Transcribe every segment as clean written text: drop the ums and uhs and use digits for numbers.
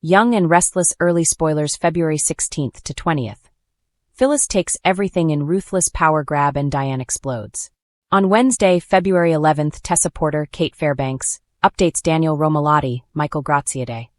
Young and Restless early spoilers February 16th to 20th. Phyllis takes everything in ruthless power grab and Diane explodes. On Wednesday, February 11th, Tessa Porter, Kate Fairbanks, updates Daniel Romalotti, Michael Graziade,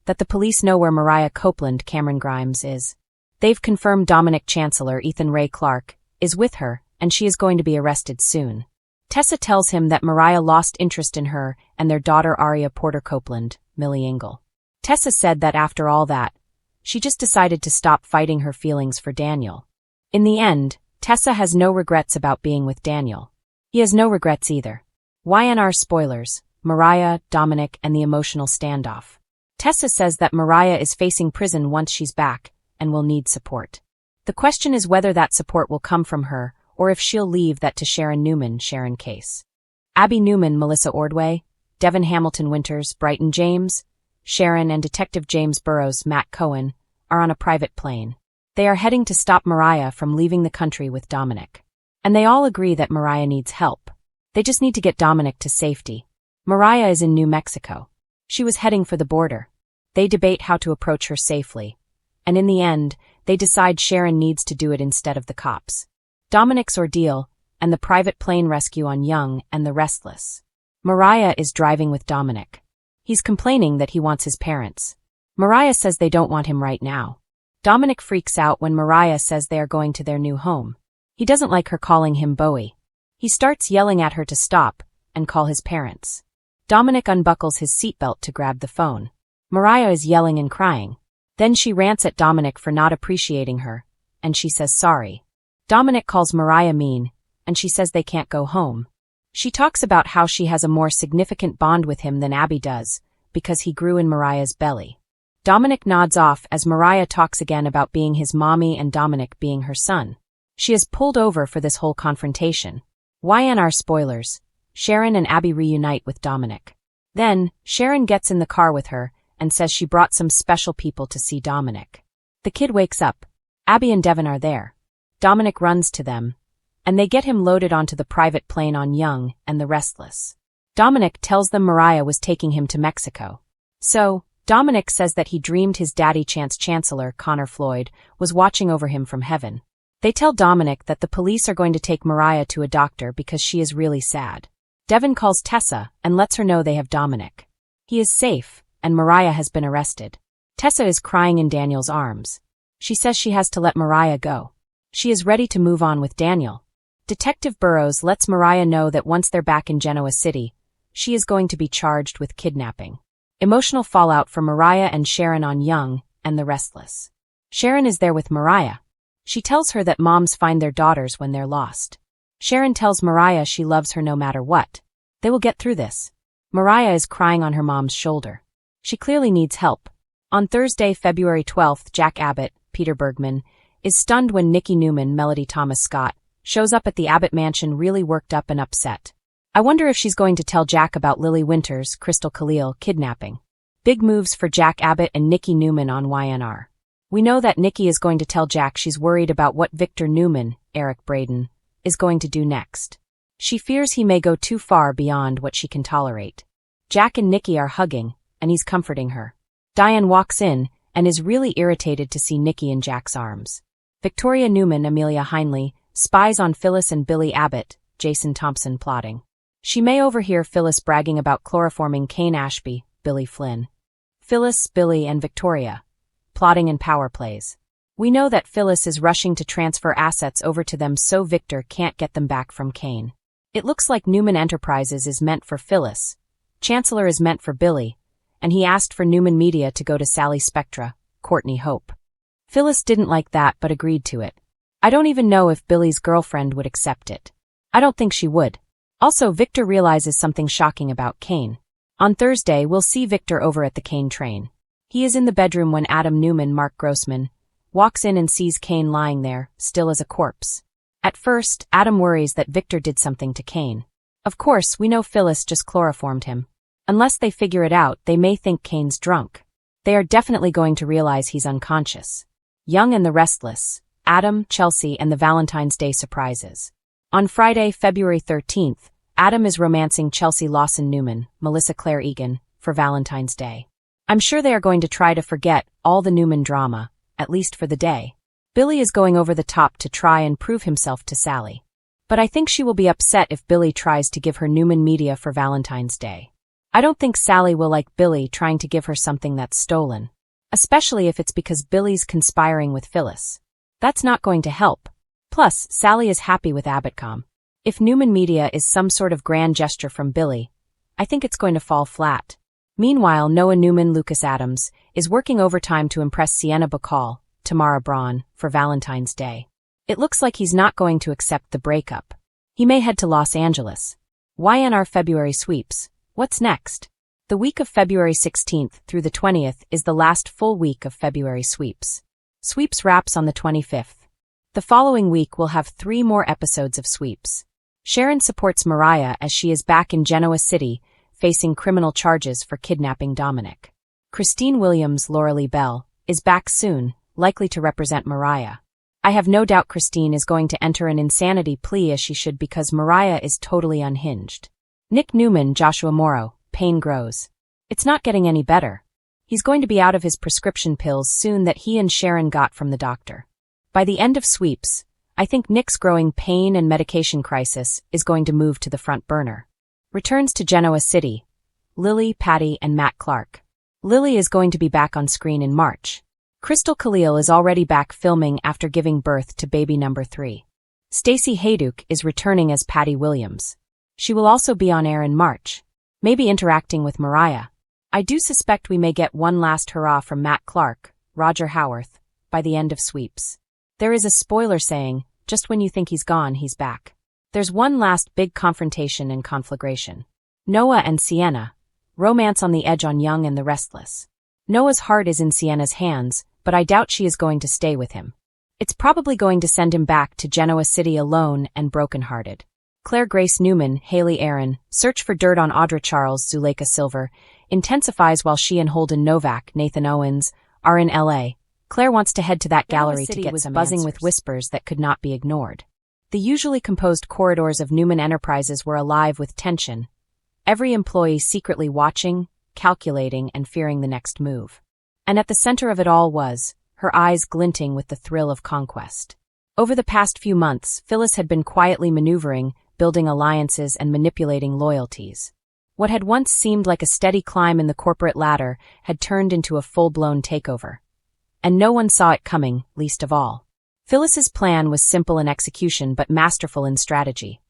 that the police know where Mariah Copeland, Cameron Grimes, is. They've confirmed Dominic Chancellor, Ethan Ray Clark, is with her, and she is going to be arrested soon. Tessa tells him that Mariah lost interest in her and their daughter Aria Porter Copeland, Millie Engel. Tessa said that after all that, she just decided to stop fighting her feelings for Daniel. In the end, Tessa has no regrets about being with Daniel. He has no regrets either. YandR spoilers, Mariah, Dominic, and the emotional standoff. Tessa says that Mariah is facing prison once she's back and will need support. The question is whether that support will come from her or if she'll leave that to Sharon Newman, Sharon Case. Abby Newman, Melissa Ordway, Devin Hamilton Winters, Brighton James, Sharon and Detective James Burrows, Matt Cohen, are on a private plane. They are heading to stop Mariah from leaving the country with Dominic. And they all agree that Mariah needs help. They just need to get Dominic to safety. Mariah is in New Mexico. She was heading for the border. They debate how to approach her safely. And in the end, they decide Sharon needs to do it instead of the cops. Dominic's ordeal, and the private plane rescue on Young and the Restless. Mariah is driving with Dominic. He's complaining that he wants his parents. Mariah says they don't want him right now. Dominic freaks out when Mariah says they are going to their new home. He doesn't like her calling him Bowie. He starts yelling at her to stop and call his parents. Dominic unbuckles his seatbelt to grab the phone. Mariah is yelling and crying. Then she rants at Dominic for not appreciating her, and she says sorry. Dominic calls Mariah mean, and she says they can't go home. She talks about how she has a more significant bond with him than Abby does, because he grew in Mariah's belly. Dominic nods off as Mariah talks again about being his mommy and Dominic being her son. She is pulled over for this whole confrontation. YandR spoilers, Sharon and Abby reunite with Dominic. Then, Sharon gets in the car with her and says she brought some special people to see Dominic. The kid wakes up. Abby and Devin are there. Dominic runs to them, and they get him loaded onto the private plane on Young and the Restless. Dominic tells them Mariah was taking him to Mexico. So, Dominic says that he dreamed his daddy Chancellor, Connor Floyd, was watching over him from heaven. They tell Dominic that the police are going to take Mariah to a doctor because she is really sad. Devin calls Tessa and lets her know they have Dominic. He is safe, and Mariah has been arrested. Tessa is crying in Daniel's arms. She says she has to let Mariah go. She is ready to move on with Daniel. Detective Burrows lets Mariah know that once they're back in Genoa City, she is going to be charged with kidnapping. Emotional fallout for Mariah and Sharon on Young and the Restless. Sharon is there with Mariah. She tells her that moms find their daughters when they're lost. Sharon tells Mariah she loves her no matter what. They will get through this. Mariah is crying on her mom's shoulder. She clearly needs help. On Thursday, February 12th, Jack Abbott, Peter Bergman, is stunned when Nikki Newman, Melody Thomas Scott, shows up at the Abbott mansion really worked up and upset. I wonder if she's going to tell Jack about Lily Winters, Crystal Khalil, kidnapping. Big moves for Jack Abbott and Nikki Newman on YandR. We know that Nikki is going to tell Jack she's worried about what Victor Newman, Eric Braden, is going to do next. She fears he may go too far beyond what she can tolerate. Jack and Nikki are hugging, and he's comforting her. Diane walks in and is really irritated to see Nikki in Jack's arms. Victoria Newman, Amelia Heinley, spies on Phyllis and Billy Abbott, Jason Thompson plotting. She may overhear Phyllis bragging about chloroforming Kane Ashby, Billy Flynn. Phyllis, Billy, and Victoria. Plotting and power plays. We know that Phyllis is rushing to transfer assets over to them so Victor can't get them back from Kane. It looks like Newman Enterprises is meant for Phyllis. Chancellor is meant for Billy, and he asked for Newman Media to go to Sally Spectra, Courtney Hope. Phyllis didn't like that but agreed to it. I don't even know if Billy's girlfriend would accept it. I don't think she would. Also, Victor realizes something shocking about Kane. On Thursday, we'll see Victor over at the Kane train. He is in the bedroom when Adam Newman, Mark Grossman, walks in and sees Kane lying there, still as a corpse. At first, Adam worries that Victor did something to Kane. Of course, we know Phyllis just chloroformed him. Unless they figure it out, they may think Kane's drunk. They are definitely going to realize he's unconscious. Young and the Restless, Adam, Chelsea, and the Valentine's Day surprises. On Friday, February 13th, Adam is romancing Chelsea Lawson Newman, Melissa Claire Egan, for Valentine's Day. I'm sure they are going to try to forget all the Newman drama, at least for the day. Billy is going over the top to try and prove himself to Sally. But I think she will be upset if Billy tries to give her Newman media for Valentine's Day. I don't think Sally will like Billy trying to give her something that's stolen. Especially if it's because Billy's conspiring with Phyllis. That's not going to help. Plus, Sally is happy with Abbotcom. If Newman media is some sort of grand gesture from Billy, I think it's going to fall flat. Meanwhile, Noah Newman Lucas Adams is working overtime to impress Sienna Bacall, Tamara Braun, for Valentine's Day. It looks like he's not going to accept the breakup. He may head to Los Angeles. YandR February sweeps. What's next? The week of February 16th through the 20th is the last full week of February sweeps. Sweeps wraps on the 25th. The following week will have 3 more episodes of sweeps. Sharon supports Mariah as she is back in Genoa City, facing criminal charges for kidnapping Dominic. Christine Williams, Laura Lee Bell, is back soon, likely to represent Mariah. I have no doubt Christine is going to enter an insanity plea as she should because Mariah is totally unhinged. Nick Newman, Joshua Morrow, pain grows. It's not getting any better. He's going to be out of his prescription pills soon that he and Sharon got from the doctor. By the end of sweeps, I think Nick's growing pain and medication crisis is going to move to the front burner. Returns to Genoa City. Lily, Patty, and Matt Clark. Lily is going to be back on screen in March. Crystal Khalil is already back filming after giving birth to baby number 3. Stacey Hayduke is returning as Patty Williams. She will also be on air in March. Maybe interacting with Mariah. I do suspect we may get one last hurrah from Matt Clark, Roger Howarth, by the end of sweeps. There is a spoiler saying, just when you think he's gone, he's back. There's one last big confrontation and conflagration. Noah and Sienna. Romance on the edge on Young and the Restless. Noah's heart is in Sienna's hands, but I doubt she is going to stay with him. It's probably going to send him back to Genoa City alone and brokenhearted. Claire Grace Newman, Haley Aaron, search for dirt on Audra Charles, Zuleika Silver, intensifies while she and Holden Novak, Nathan Owens, are in L.A. Claire wants to head to that gallery to get some buzzing with whispers that could not be ignored. The usually composed corridors of Newman Enterprises were alive with tension, every employee secretly watching, calculating, and fearing the next move. And at the center of it all was, her eyes glinting with the thrill of conquest. Over the past few months, Phyllis had been quietly maneuvering, building alliances and manipulating loyalties. What had once seemed like a steady climb in the corporate ladder had turned into a full-blown takeover. And no one saw it coming, least of all. Phyllis's plan was simple in execution but masterful in strategy.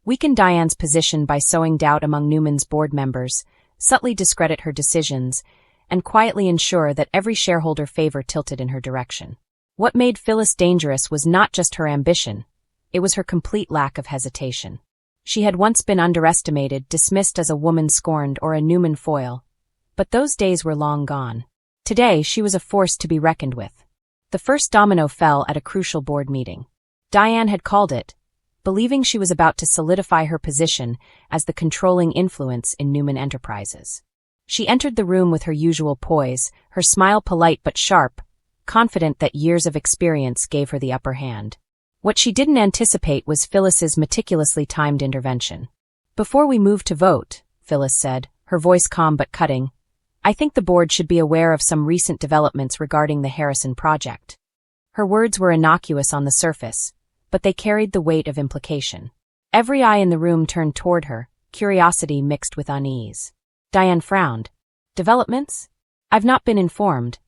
Weaken Diane's position by sowing doubt among Newman's board members, subtly discredit her decisions, and quietly ensure that every shareholder favor tilted in her direction. What made Phyllis dangerous was not just her ambition, it was her complete lack of hesitation. She had once been underestimated, dismissed as a woman scorned or a Newman foil, but those days were long gone. Today, she was a force to be reckoned with. The first domino fell at a crucial board meeting. Diane had called it, believing she was about to solidify her position as the controlling influence in Newman Enterprises. She entered the room with her usual poise, her smile polite but sharp, confident that years of experience gave her the upper hand. What she didn't anticipate was Phyllis's meticulously timed intervention. "Before we move to vote," Phyllis said, her voice calm but cutting, "I think the board should be aware of some recent developments regarding the Harrison project." Her words were innocuous on the surface, but they carried the weight of implication. Every eye in the room turned toward her, curiosity mixed with unease. Diane frowned. "Developments? I've not been informed."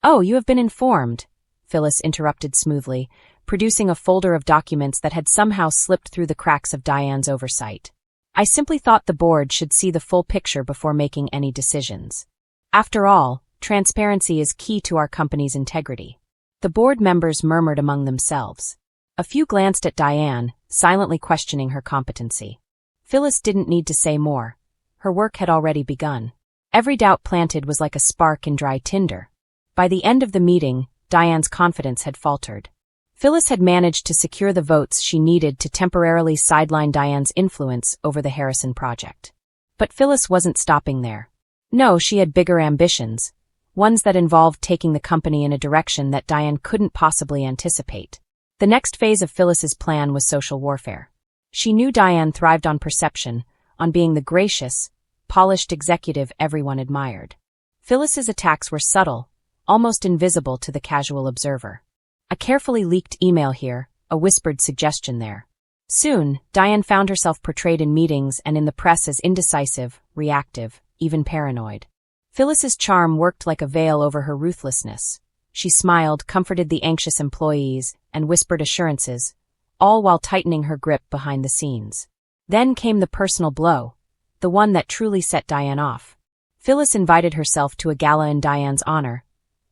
"Oh, you have been informed," Phyllis interrupted smoothly, producing a folder of documents that had somehow slipped through the cracks of Diane's oversight. "I simply thought the board should see the full picture before making any decisions. After all, transparency is key to our company's integrity." The board members murmured among themselves. A few glanced at Diane, silently questioning her competency. Phyllis didn't need to say more. Her work had already begun. Every doubt planted was like a spark in dry tinder. By the end of the meeting, Diane's confidence had faltered. Phyllis had managed to secure the votes she needed to temporarily sideline Diane's influence over the Harrison project. But Phyllis wasn't stopping there. No, she had bigger ambitions, ones that involved taking the company in a direction that Diane couldn't possibly anticipate. The next phase of Phyllis's plan was social warfare. She knew Diane thrived on perception, on being the gracious, polished executive everyone admired. Phyllis's attacks were subtle, almost invisible to the casual observer. A carefully leaked email here, a whispered suggestion there. Soon, Diane found herself portrayed in meetings and in the press as indecisive, reactive, even paranoid. Phyllis's charm worked like a veil over her ruthlessness. She smiled, comforted the anxious employees, and whispered assurances, all while tightening her grip behind the scenes. Then came the personal blow, the one that truly set Diane off. Phyllis invited herself to a gala in Diane's honor,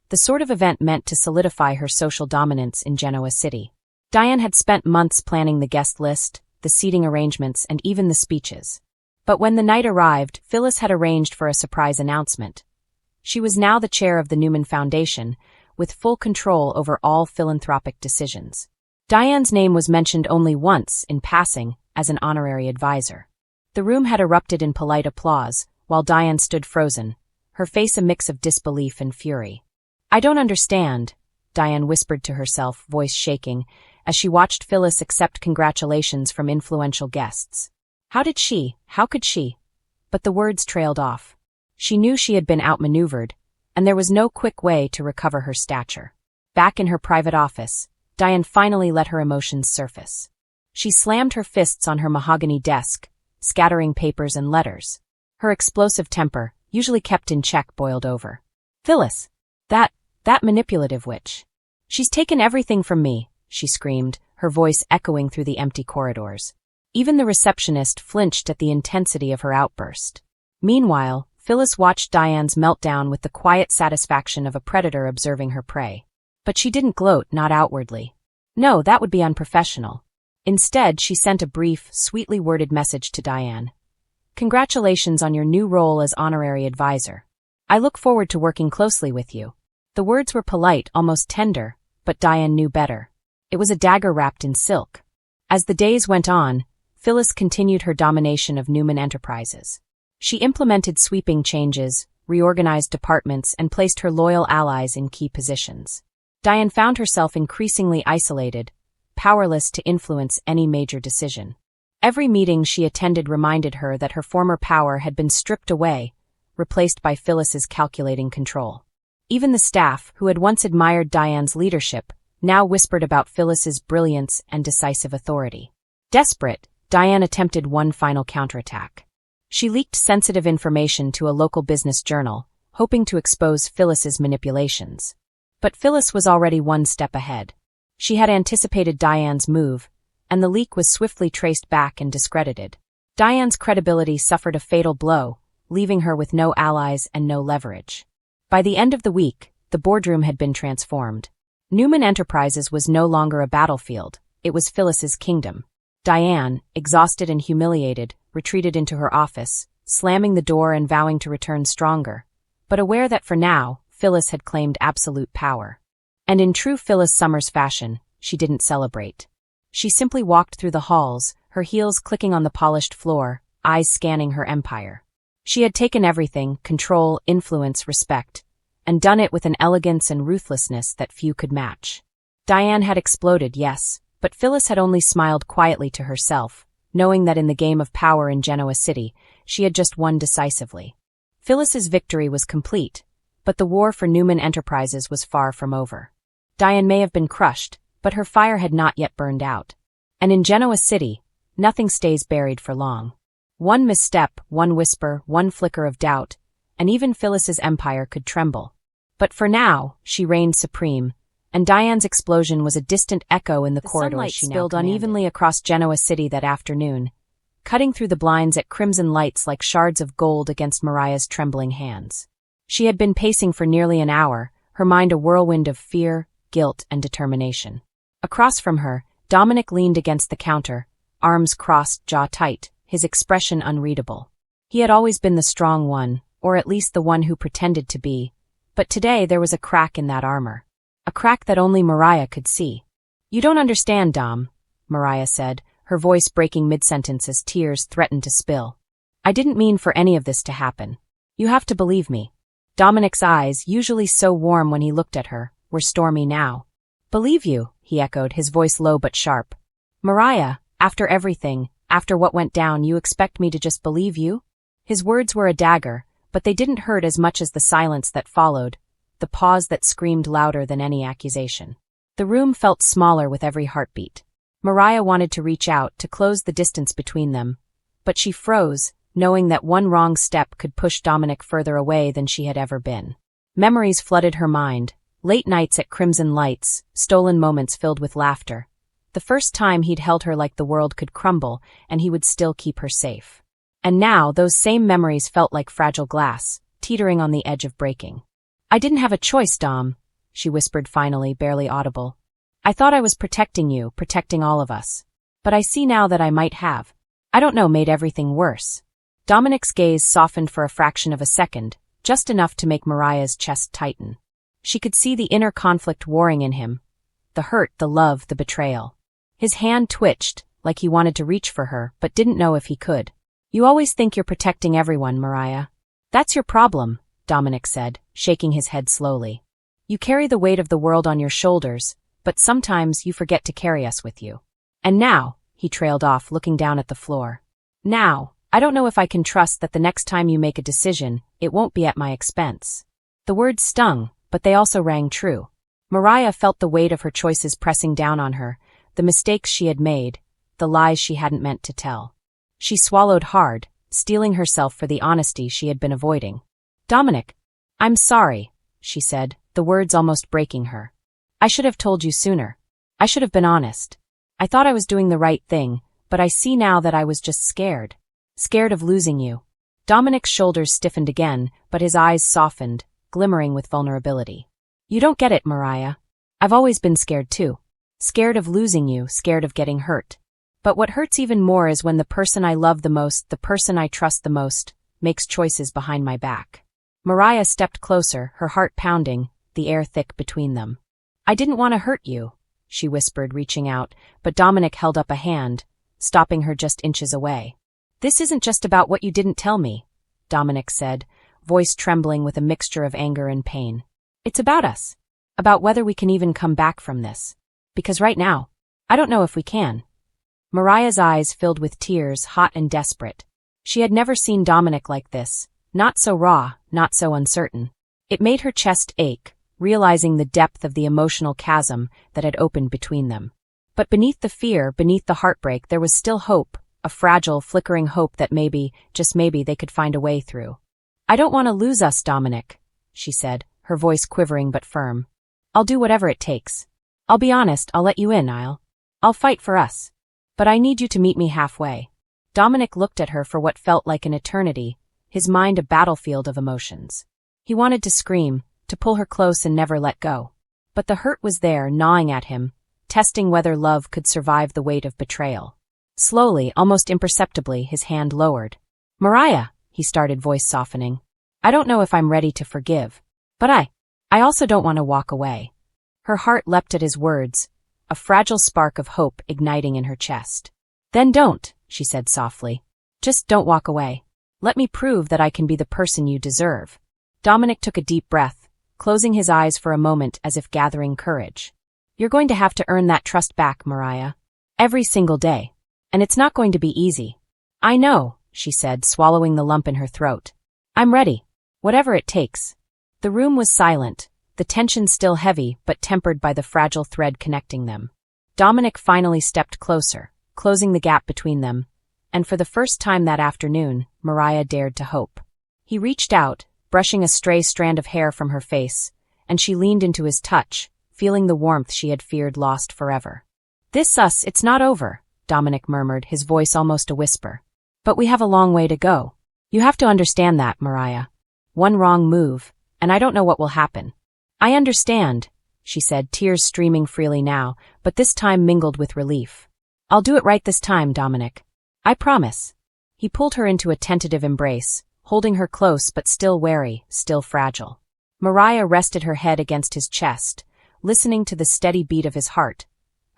the sort of event meant to solidify her social dominance in Genoa City. Diane had spent months planning the guest list, the seating arrangements, and even the speeches. But when the night arrived, Phyllis had arranged for a surprise announcement. She was now the chair of the Newman Foundation, with full control over all philanthropic decisions. Diane's name was mentioned only once, in passing, as an honorary advisor. The room had erupted in polite applause, while Diane stood frozen, her face a mix of disbelief and fury. "I don't understand," Diane whispered to herself, voice shaking, as she watched Phyllis accept congratulations from influential guests. How could she? But the words trailed off. She knew she had been outmaneuvered, and there was no quick way to recover her stature. Back in her private office, Diane finally let her emotions surface. She slammed her fists on her mahogany desk, scattering papers and letters. Her explosive temper, usually kept in check, boiled over. "Phyllis! That manipulative witch. She's taken everything from me," she screamed, her voice echoing through the empty corridors. Even the receptionist flinched at the intensity of her outburst. Meanwhile, Phyllis watched Diane's meltdown with the quiet satisfaction of a predator observing her prey. But she didn't gloat, not outwardly. No, that would be unprofessional. Instead, she sent a brief, sweetly worded message to Diane. "Congratulations on your new role as honorary advisor. I look forward to working closely with you." The words were polite, almost tender, but Diane knew better. It was a dagger wrapped in silk. As the days went on, Phyllis continued her domination of Newman Enterprises. She implemented sweeping changes, reorganized departments, and placed her loyal allies in key positions. Diane found herself increasingly isolated, powerless to influence any major decision. Every meeting she attended reminded her that her former power had been stripped away, replaced by Phyllis's calculating control. Even the staff, who had once admired Diane's leadership, now whispered about Phyllis's brilliance and decisive authority. Desperate, Diane attempted one final counterattack. She leaked sensitive information to a local business journal, hoping to expose Phyllis's manipulations. But Phyllis was already one step ahead. She had anticipated Diane's move, and the leak was swiftly traced back and discredited. Diane's credibility suffered a fatal blow, leaving her with no allies and no leverage. By the end of the week, the boardroom had been transformed. Newman Enterprises was no longer a battlefield, it was Phyllis's kingdom. Diane, exhausted and humiliated, retreated into her office, slamming the door and vowing to return stronger, but aware that for now, Phyllis had claimed absolute power. And in true Phyllis Summers fashion, she didn't celebrate. She simply walked through the halls, her heels clicking on the polished floor, eyes scanning her empire. She had taken everything, control, influence, respect, and done it with an elegance and ruthlessness that few could match. Diane had exploded, yes, but Phyllis had only smiled quietly to herself, knowing that in the game of power in Genoa City, she had just won decisively. Phyllis's victory was complete, but the war for Newman Enterprises was far from over. Diane may have been crushed, but her fire had not yet burned out. And in Genoa City, nothing stays buried for long. One misstep, one whisper, one flicker of doubt, and even Phyllis's empire could tremble. But for now, she reigned supreme, and Diane's explosion was a distant echo in the corridors she spilled unevenly across Genoa City that afternoon, cutting through the blinds at crimson lights like shards of gold against Mariah's trembling hands. She had been pacing for nearly an hour, her mind a whirlwind of fear, guilt, and determination. Across from her, Dominic leaned against the counter, arms crossed, jaw tight, his expression unreadable. He had always been the strong one, or at least the one who pretended to be, but today there was a crack in that armor. A crack that only Mariah could see. "You don't understand, Dom," Mariah said, her voice breaking mid-sentence as tears threatened to spill. "I didn't mean for any of this to happen. You have to believe me." Dominic's eyes, usually so warm when he looked at her, were stormy now. "Believe you," he echoed, his voice low but sharp. "Mariah, after everything, after what went down, you expect me to just believe you?" His words were a dagger, but they didn't hurt as much as the silence that followed, the pause that screamed louder than any accusation. The room felt smaller with every heartbeat. Mariah wanted to reach out to close the distance between them, but she froze, knowing that one wrong step could push Dominic further away than she had ever been. Memories flooded her mind, late nights at Crimson Lights, stolen moments filled with laughter. The first time he'd held her like the world could crumble and he would still keep her safe. And now those same memories felt like fragile glass, teetering on the edge of breaking. "I didn't have a choice, Dom," she whispered finally, barely audible. "I thought I was protecting you, protecting all of us. But I see now that I might have. I don't know, made everything worse." Dominic's gaze softened for a fraction of a second, just enough to make Mariah's chest tighten. She could see the inner conflict warring in him. The hurt, the love, the betrayal. His hand twitched, like he wanted to reach for her, but didn't know if he could. "You always think you're protecting everyone, Mariah. That's your problem," Dominic said, shaking his head slowly. "You carry the weight of the world on your shoulders, but sometimes you forget to carry us with you. And now," he trailed off, looking down at the floor. "Now, I don't know if I can trust that the next time you make a decision, it won't be at my expense." The words stung, but they also rang true. Mariah felt the weight of her choices pressing down on her, the mistakes she had made, the lies she hadn't meant to tell. She swallowed hard, steeling herself for the honesty she had been avoiding. "Dominic, I'm sorry," she said, the words almost breaking her. "I should have told you sooner. I should have been honest. I thought I was doing the right thing, but I see now that I was just scared. Scared of losing you." Dominic's shoulders stiffened again, but his eyes softened, glimmering with vulnerability. "You don't get it, Mariah. I've always been scared too. Scared of losing you, scared of getting hurt. But what hurts even more is when the person I love the most, the person I trust the most, makes choices behind my back." Mariah stepped closer, her heart pounding, the air thick between them. "I didn't want to hurt you," she whispered, reaching out, but Dominic held up a hand, stopping her just inches away. "This isn't just about what you didn't tell me," Dominic said, voice trembling with a mixture of anger and pain. "It's about us. About whether we can even come back from this. Because right now, I don't know if we can." Mariah's eyes filled with tears, hot and desperate. She had never seen Dominic like this, not so raw, not so uncertain. It made her chest ache, realizing the depth of the emotional chasm that had opened between them. But beneath the fear, beneath the heartbreak, there was still hope, a fragile, flickering hope that maybe, just maybe, they could find a way through. "I don't want to lose us, Dominic," she said, her voice quivering but firm. "I'll do whatever it takes. I'll be honest, I'll let you in, I'll fight for us. But I need you to meet me halfway." Dominic looked at her for what felt like an eternity, his mind a battlefield of emotions. He wanted to scream, to pull her close and never let go. But the hurt was there, gnawing at him, testing whether love could survive the weight of betrayal. Slowly, almost imperceptibly, his hand lowered. "Mariah," he started, voice softening. "I don't know if I'm ready to forgive. But I also don't want to walk away." Her heart leapt at his words, a fragile spark of hope igniting in her chest. "Then don't," she said softly. "Just don't walk away. Let me prove that I can be the person you deserve." Dominic took a deep breath, closing his eyes for a moment as if gathering courage. "You're going to have to earn that trust back, Mariah. Every single day. And it's not going to be easy." "I know," she said, swallowing the lump in her throat. "I'm ready. Whatever it takes." The room was silent, the tension still heavy but tempered by the fragile thread connecting them. Dominic finally stepped closer, closing the gap between them, and for the first time that afternoon, Mariah dared to hope. He reached out, brushing a stray strand of hair from her face, and she leaned into his touch, feeling the warmth she had feared lost forever. It's not over," Dominic murmured, his voice almost a whisper. "But we have a long way to go. You have to understand that, Mariah. One wrong move, and I don't know what will happen." "I understand," she said, tears streaming freely now, but this time mingled with relief. "I'll do it right this time, Dominic. I promise." He pulled her into a tentative embrace, holding her close but still wary, still fragile. Mariah rested her head against his chest, listening to the steady beat of his heart,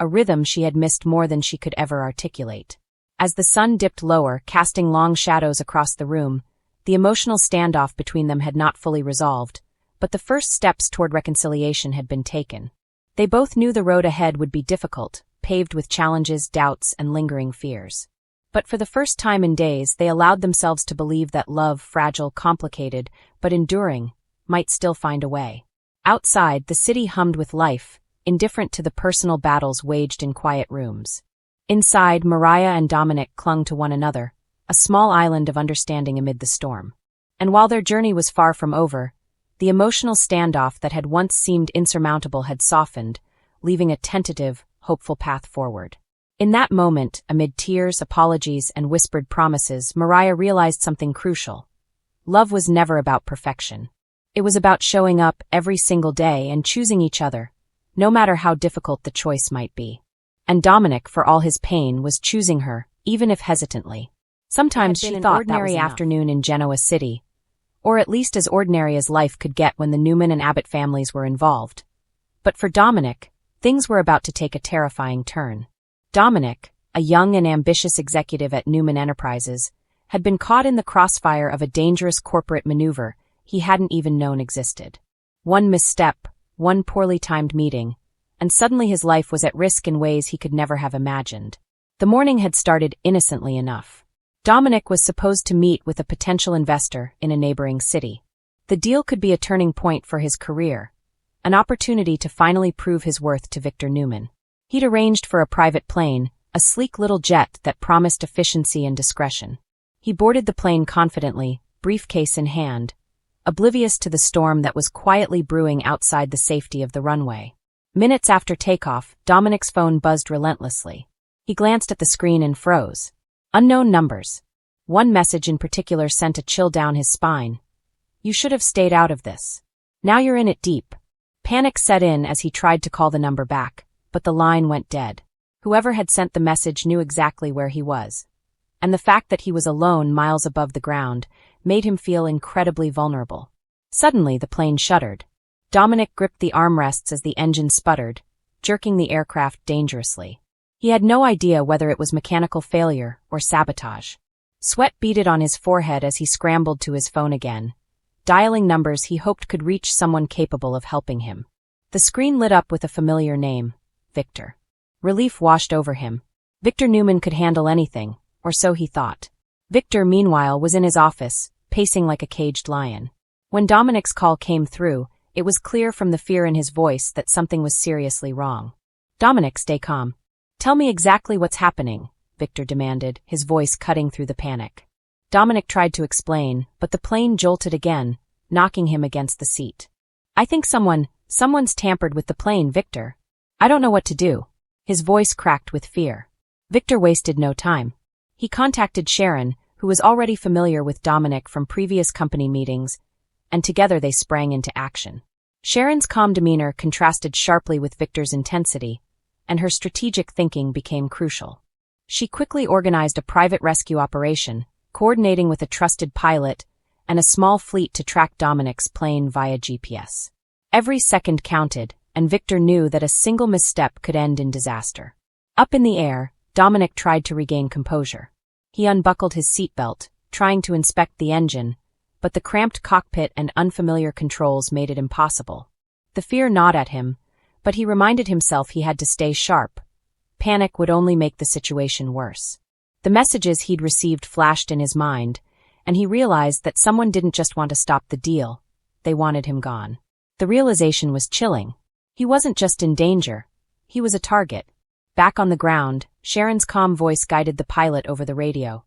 a rhythm she had missed more than she could ever articulate. As the sun dipped lower, casting long shadows across the room, the emotional standoff between them had not fully resolved, but the first steps toward reconciliation had been taken. They both knew the road ahead would be difficult, paved with challenges, doubts, and lingering fears. But for the first time in days, they allowed themselves to believe that love, fragile, complicated, but enduring, might still find a way. Outside, the city hummed with life, indifferent to the personal battles waged in quiet rooms. Inside, Mariah and Dominic clung to one another, a small island of understanding amid the storm. And while their journey was far from over, the emotional standoff that had once seemed insurmountable had softened, leaving a tentative, hopeful path forward. In that moment, amid tears, apologies, and whispered promises, Mariah realized something crucial. Love was never about perfection. It was about showing up every single day and choosing each other, no matter how difficult the choice might be. And Dominic, for all his pain, was choosing her, even if hesitantly. Sometimes she thought ordinary afternoon in Genoa City, or at least as ordinary as life could get when the Newman and Abbott families were involved. But for Dominic, things were about to take a terrifying turn. Dominic, a young and ambitious executive at Newman Enterprises, had been caught in the crossfire of a dangerous corporate maneuver he hadn't even known existed. One misstep, one poorly timed meeting, and suddenly his life was at risk in ways he could never have imagined. The morning had started innocently enough. Dominic was supposed to meet with a potential investor in a neighboring city. The deal could be a turning point for his career, an opportunity to finally prove his worth to Victor Newman. He'd arranged for a private plane, a sleek little jet that promised efficiency and discretion. He boarded the plane confidently, briefcase in hand, oblivious to the storm that was quietly brewing outside the safety of the runway. Minutes after takeoff, Dominic's phone buzzed relentlessly. He glanced at the screen and froze. Unknown numbers. One message in particular sent a chill down his spine. "You should have stayed out of this. Now you're in it deep." Panic set in as he tried to call the number back, but the line went dead. Whoever had sent the message knew exactly where he was. And the fact that he was alone miles above the ground made him feel incredibly vulnerable. Suddenly, the plane shuddered. Dominic gripped the armrests as the engine sputtered, jerking the aircraft dangerously. He had no idea whether it was mechanical failure or sabotage. Sweat beaded on his forehead as he scrambled to his phone again, dialing numbers he hoped could reach someone capable of helping him. The screen lit up with a familiar name, Victor. Relief washed over him. Victor Newman could handle anything, or so he thought. Victor, meanwhile, was in his office, pacing like a caged lion. When Dominic's call came through, it was clear from the fear in his voice that something was seriously wrong. "Dominic, stay calm. Tell me exactly what's happening," Victor demanded, his voice cutting through the panic. Dominic tried to explain, but the plane jolted again, knocking him against the seat. "I think someone's tampered with the plane, Victor. I don't know what to do." His voice cracked with fear. Victor wasted no time. He contacted Sharon, who was already familiar with Dominic from previous company meetings, and together they sprang into action. Sharon's calm demeanor contrasted sharply with Victor's intensity, and her strategic thinking became crucial. She quickly organized a private rescue operation, coordinating with a trusted pilot and a small fleet to track Dominic's plane via GPS. Every second counted, and Victor knew that a single misstep could end in disaster. Up in the air, Dominic tried to regain composure. He unbuckled his seatbelt, trying to inspect the engine, but the cramped cockpit and unfamiliar controls made it impossible. The fear gnawed at him, but he reminded himself he had to stay sharp. Panic would only make the situation worse. The messages he'd received flashed in his mind, and he realized that someone didn't just want to stop the deal, they wanted him gone. The realization was chilling. He wasn't just in danger, he was a target. Back on the ground, Sharon's calm voice guided the pilot over the radio.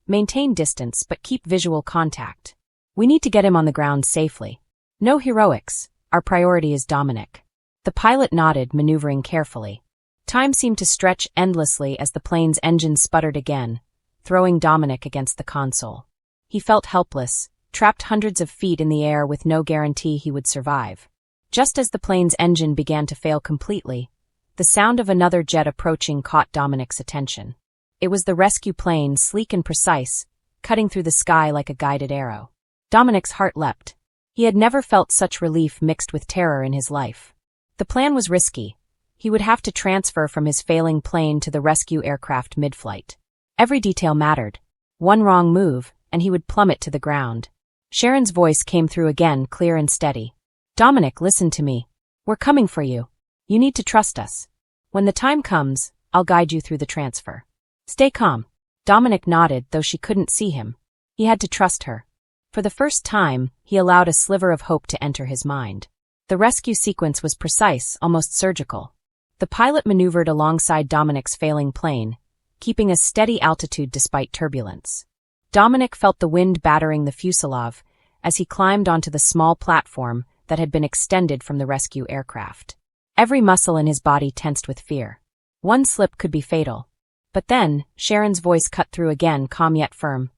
"Maintain distance, but keep visual contact. We need to get him on the ground safely. No heroics, our priority is Dominic." The pilot nodded, maneuvering carefully. Time seemed to stretch endlessly as the plane's engine sputtered again, throwing Dominic against the console. He felt helpless, trapped hundreds of feet in the air with no guarantee he would survive. Just as the plane's engine began to fail completely, the sound of another jet approaching caught Dominic's attention. It was the rescue plane, sleek and precise, cutting through the sky like a guided arrow. Dominic's heart leapt. He had never felt such relief mixed with terror in his life. The plan was risky. He would have to transfer from his failing plane to the rescue aircraft mid-flight. Every detail mattered. One wrong move, and he would plummet to the ground. Sharon's voice came through again, clear and steady. "Dominic, listen to me. We're coming for you. You need to trust us. When the time comes, I'll guide you through the transfer. Stay calm." Dominic nodded, though she couldn't see him. He had to trust her. For the first time, he allowed a sliver of hope to enter his mind. The rescue sequence was precise, almost surgical. The pilot maneuvered alongside Dominic's failing plane, keeping a steady altitude despite turbulence. Dominic felt the wind battering the fuselage as he climbed onto the small platform that had been extended from the rescue aircraft. Every muscle in his body tensed with fear. One slip could be fatal. But then, Sharon's voice cut through again, calm yet firm.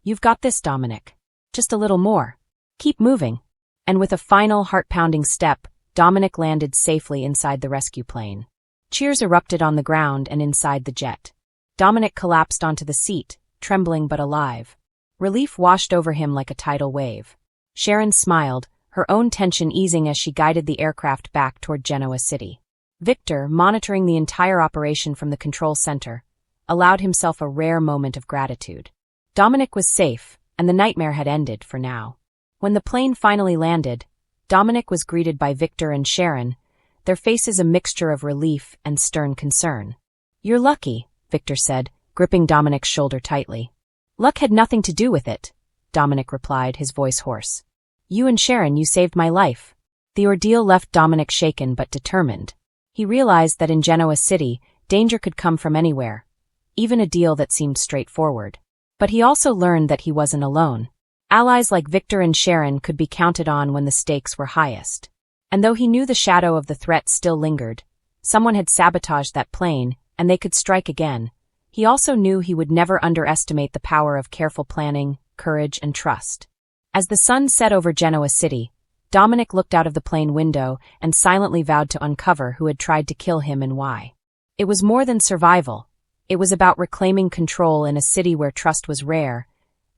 "You've got this, Dominic. Just a little more. Keep moving." And with a final heart-pounding step, Dominic landed safely inside the rescue plane. Cheers erupted on the ground and inside the jet. Dominic collapsed onto the seat, trembling but alive. Relief washed over him like a tidal wave. Sharon smiled, her own tension easing as she guided the aircraft back toward Genoa City. Victor, monitoring the entire operation from the control center, allowed himself a rare moment of gratitude. Dominic was safe, and the nightmare had ended for now. When the plane finally landed, Dominic was greeted by Victor and Sharon, their faces a mixture of relief and stern concern. "You're lucky," Victor said, gripping Dominic's shoulder tightly. "Luck had nothing to do with it," Dominic replied, his voice hoarse. "You and Sharon, you saved my life." The ordeal left Dominic shaken but determined. He realized that in Genoa City, danger could come from anywhere, even a deal that seemed straightforward. But he also learned that he wasn't alone. Allies like Victor and Sharon could be counted on when the stakes were highest. And though he knew the shadow of the threat still lingered, someone had sabotaged that plane, and they could strike again. He also knew he would never underestimate the power of careful planning, courage, and trust. As the sun set over Genoa City, Dominic looked out of the plane window and silently vowed to uncover who had tried to kill him and why. It was more than survival. It was about reclaiming control in a city where trust was rare,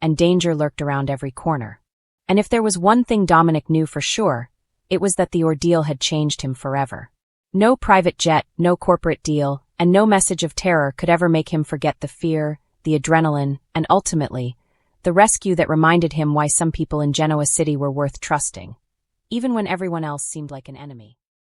and danger lurked around every corner. And if there was one thing Dominic knew for sure, it was that the ordeal had changed him forever. No private jet, no corporate deal, and no message of terror could ever make him forget the fear, the adrenaline, and ultimately, the rescue that reminded him why some people in Genoa City were worth trusting, even when everyone else seemed like an enemy.